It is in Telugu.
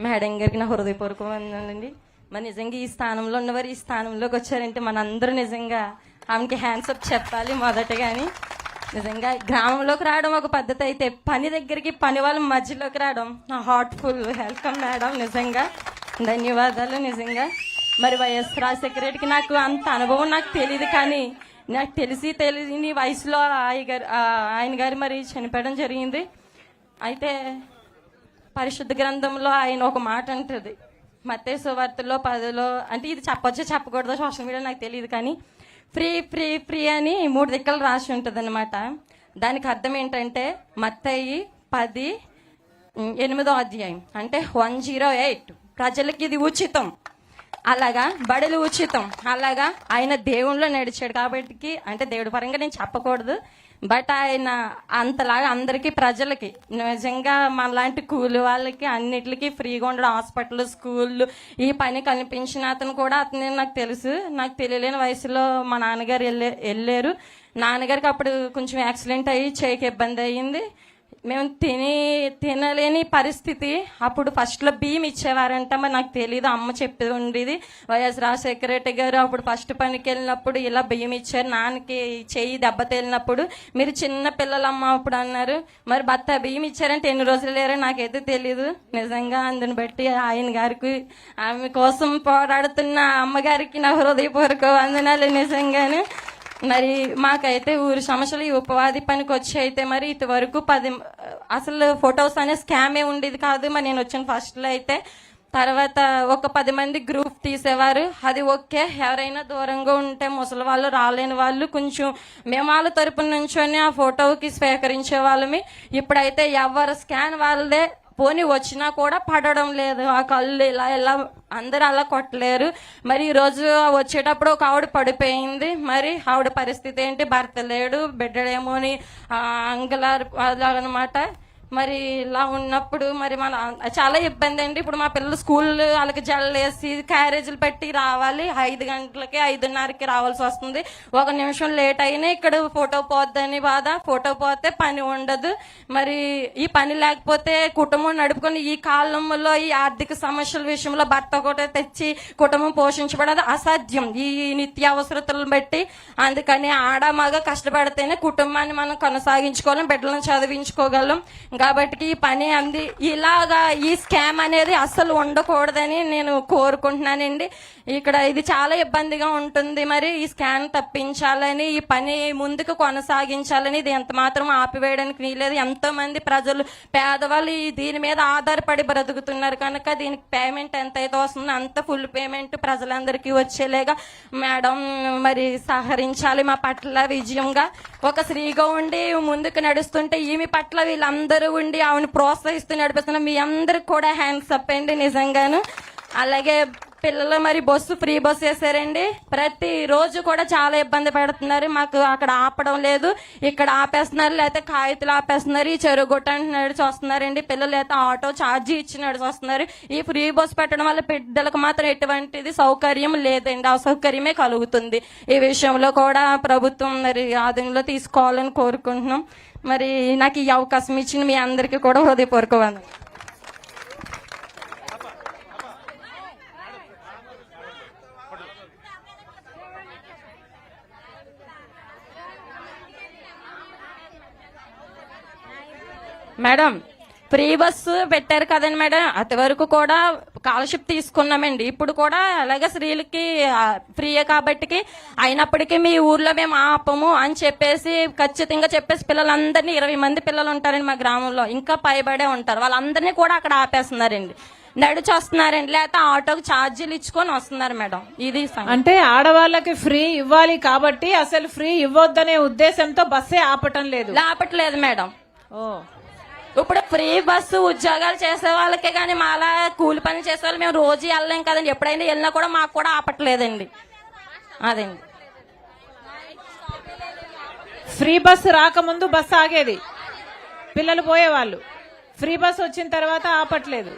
మేడం గారికి నా హృదయపూర్వకం వందనాలండి. మరి నిజంగా ఈ స్థానంలో ఉన్నవారు ఈ స్థానంలోకి వచ్చారంటే మనందరూ నిజంగా ఆమెకి హ్యాండ్సప్ చెప్పాలి మొదటగాని. నిజంగా గ్రామంలోకి రావడం ఒక పద్ధతి అయితే పని దగ్గరికి పని వాళ్ళ మధ్యలోకి రావడం నా హార్ట్ఫుల్ వెల్కమ్ మేడం. నిజంగా ధన్యవాదాలు. నిజంగా మరి వైఎస్ రాజశేఖర రెడ్డికి నాకు అంత అనుభవం నాకు తెలియదు, కానీ నాకు తెలియని వయసులో ఆయన గారు మరి చనిపోవడం జరిగింది. అయితే పరిశుద్ధ గ్రంథంలో ఆయన ఒక మాట అంటుంది, మత్తయి సువార్తలో 10లో, అంటే ఇది చెప్పొచ్చో చెప్పకూడదో సోషల్ మీడియా నాకు తెలియదు, కానీ ఫ్రీ ఫ్రీ ఫ్రీ అని 3 దిక్కలు రాసి ఉంటుంది అనమాట. దానికి అర్థం ఏంటంటే మత్తయి 10:8 అధ్యాయం అంటే 108 ప్రజలకి ఇది ఉచితం, అలాగా బడులు ఉచితం. అలాగా ఆయన దేవుళ్ళో నడిచాడు కాబట్టి, అంటే దేవుడి పరంగా నేను చెప్పకూడదు, బట్ ఆయన అంతలాగా అందరికీ ప్రజలకి నిజంగా మనలాంటి కూలి వాళ్ళకి అన్నిటికీ ఫ్రీగా ఉండడం, హాస్పిటల్ స్కూళ్ళు ఈ పని కనిపించిన అతను కూడా అతనే నాకు తెలుసు. నాకు తెలియలేని వయసులో మా నాన్నగారు వెళ్ళారు. నాన్నగారికి అప్పుడు కొంచెం యాక్సిడెంట్ అయ్యి చేయికి ఇబ్బంది అయ్యింది. మేము తినలేని పరిస్థితి. అప్పుడు ఫస్ట్లో బియ్యం ఇచ్చేవారంట, మరి నాకు తెలీదు, అమ్మ చెప్పి ఉండేది. వైఎస్ రాజశేఖర రెడ్డి గారు అప్పుడు ఫస్ట్ పనికి వెళ్ళినప్పుడు ఇలా బియ్యం ఇచ్చారు. నాన్నకి చెయ్యి దెబ్బ తేలినప్పుడు మీరు చిన్న పిల్లలమ్మ అప్పుడు అన్నారు. మరి భర్త బియ్యం ఇచ్చారంటే ఎన్ని రోజులు లేరో నాకైతే తెలీదు. నిజంగా అందుని బట్టి ఆయన గారికి, ఆమె కోసం పోరాడుతున్న అమ్మగారికి నా హృదయపూర్వక వందనాలు. నిజంగానే మరి మాకైతే ఊరి సమస్యలు ఈ ఉపాధి పనికి వచ్చి అయితే మరి ఇంతవరకు అసలు ఫొటోస్ అనే స్కామే ఉండేది కాదు. మరి నేను వచ్చిన ఫస్ట్లో అయితే తర్వాత ఒక 10 మంది గ్రూప్ తీసేవారు. అది ఓకే, ఎవరైనా దూరంగా ఉంటే ముసలి వాళ్ళు రాలేని వాళ్ళు కొంచెం మేము వాళ్ళ తరపున నుంచొని ఆ ఫోటోకి స్వీకరించే వాళ్ళమి. ఇప్పుడైతే ఎవరు స్కాన్ వాళ్ళదే, పోనీ వచ్చినా కూడా పడడం లేదు. ఆ కళ్ళు ఇలా అందరూ అలా కొట్టలేరు. మరి ఈరోజు వచ్చేటప్పుడు ఒక ఆవిడ పడిపోయింది. మరి ఆవిడ పరిస్థితి ఏంటి, భర్త లేడు, బిడ్డడేమోని అనమాట. మరి ఇలా ఉన్నప్పుడు మరి మన చాలా ఇబ్బంది అండి. ఇప్పుడు మా పిల్లలు స్కూల్ వాళ్ళకి జల్లేసి క్యారేజీలు పెట్టి రావాలి, 5 గంటలకి 5:30కి రావాల్సి వస్తుంది. 1 నిమిషం లేట్ అయినా ఇక్కడ ఫోటో పోద్దని బాధ. ఫోటో పోతే పని ఉండదు. మరి ఈ పని లేకపోతే కుటుంబం నడుపుకొని ఈ కాలంలో ఈ ఆర్థిక సమస్యల విషయంలో భర్త కూడా తెచ్చి కుటుంబం పోషించబడదు అసాధ్యం ఈ నిత్యావసరతలను బట్టి. అందుకని ఆడ మగ కష్టపడితేనే కుటుంబాన్ని మనం కొనసాగించుకోగలం, బిడ్డలను చదివించుకోగలం. కాబట్టి ఈ పని అంది ఇలాగా ఈ స్కామ్ అనేది అస్సలు ఉండకూడదని నేను కోరుకుంటున్నానండి. ఇక్కడ ఇది చాలా ఇబ్బందిగా ఉంటుంది. మరి ఈ స్కామ్ తప్పించాలని, ఈ పని ముందుకు కొనసాగించాలని, ఇది ఎంత మాత్రం ఆపివేయడానికి వీలేదు. ఎంతో మంది ప్రజలు పేదవాళ్ళు దీని మీద ఆధారపడి బ్రతుకుతున్నారు కనుక దీనికి పేమెంట్ ఎంతైతే వస్తుందో అంత ఫుల్ పేమెంట్ ప్రజలందరికీ వచ్చేలాగా మేడం మరి సహకరించాలి మా పట్ల విజయంగా. ఒక స్త్రీగా ఉండి ముందుకు నడుస్తుంటే ఈమె పట్ల వీళ్ళందరూ ఉండి ఆమెను ప్రోత్సహిస్తూ నడిపిస్తున్న మీ అందరికి కూడా హ్యాండ్స్ అప్ అండి నిజంగాను. అలాగే పిల్లలు మరి ఫ్రీ బస్సు వేసారండి. ప్రతి రోజు కూడా చాలా ఇబ్బంది పెడుతున్నారు. మాకు అక్కడ ఆపడం లేదు, ఇక్కడ ఆపేస్తున్నారు, లేకపోతే కాగితాలు ఆపేస్తున్నారు, ఈ చెరువు గుట్ట నడిచి వస్తున్నారండి. పిల్లలు అయితే ఆటో ఛార్జీ ఇచ్చి నడిచి వస్తున్నారు. ఈ ఫ్రీ బస్సు పెట్టడం వల్ల బిడ్డలకు మాత్రం ఎటువంటిది సౌకర్యం లేదండి, అసౌకర్యమే కలుగుతుంది. ఈ విషయంలో కూడా ప్రభుత్వం మరి ఆధీనంలో తీసుకోవాలని కోరుకుంటున్నాం. మరి నాకు ఈ అవకాశం ఇచ్చిన మీ అందరికీ కూడా హృదయపూర్వక వందనాలు. మేడం ఫ్రీ బస్సు పెట్టారు కదండి మేడం, అంతవరకు కూడా స్కాలర్షిప్ తీసుకున్నామండి. ఇప్పుడు కూడా అలాగే స్త్రీలకి ఫ్రీయే కాబట్టి అయినప్పటికీ మీ ఊర్లో మేము ఆపము అని చెప్పేసి ఖచ్చితంగా చెప్పేసి పిల్లలందరినీ 20 మంది పిల్లలు ఉంటారండి మా గ్రామంలో, ఇంకా పైబడే ఉంటారు, వాళ్ళందరినీ కూడా అక్కడ ఆపేస్తున్నారండి, నడిచి వస్తున్నారండి, లేకపోతే ఆటోకి ఛార్జీలు ఇచ్చుకొని వస్తున్నారు మేడం. ఇది అంటే ఆడవాళ్ళకి ఫ్రీ ఇవ్వాలి కాబట్టి అసలు ఫ్రీ ఇవ్వద్దనే ఉద్దేశంతో బస్సే ఆపట్లేదు మేడం. ఇప్పుడు ఫ్రీ బస్సు ఉద్యోగాలు చేసే వాళ్ళకే కానీ మాలా కూలి పని చేసే వాళ్ళు మేము రోజు వెళ్ళలేం కదండి, ఎప్పుడైనా వెళ్ళినా కూడా మాకు కూడా ఆపట్లేదండి. అదండి ఫ్రీ బస్సు రాకముందు బస్సు ఆగేది, పిల్లలు పోయేవాళ్ళు. ఫ్రీ బస్సు వచ్చిన తర్వాత ఆపట్లేదు.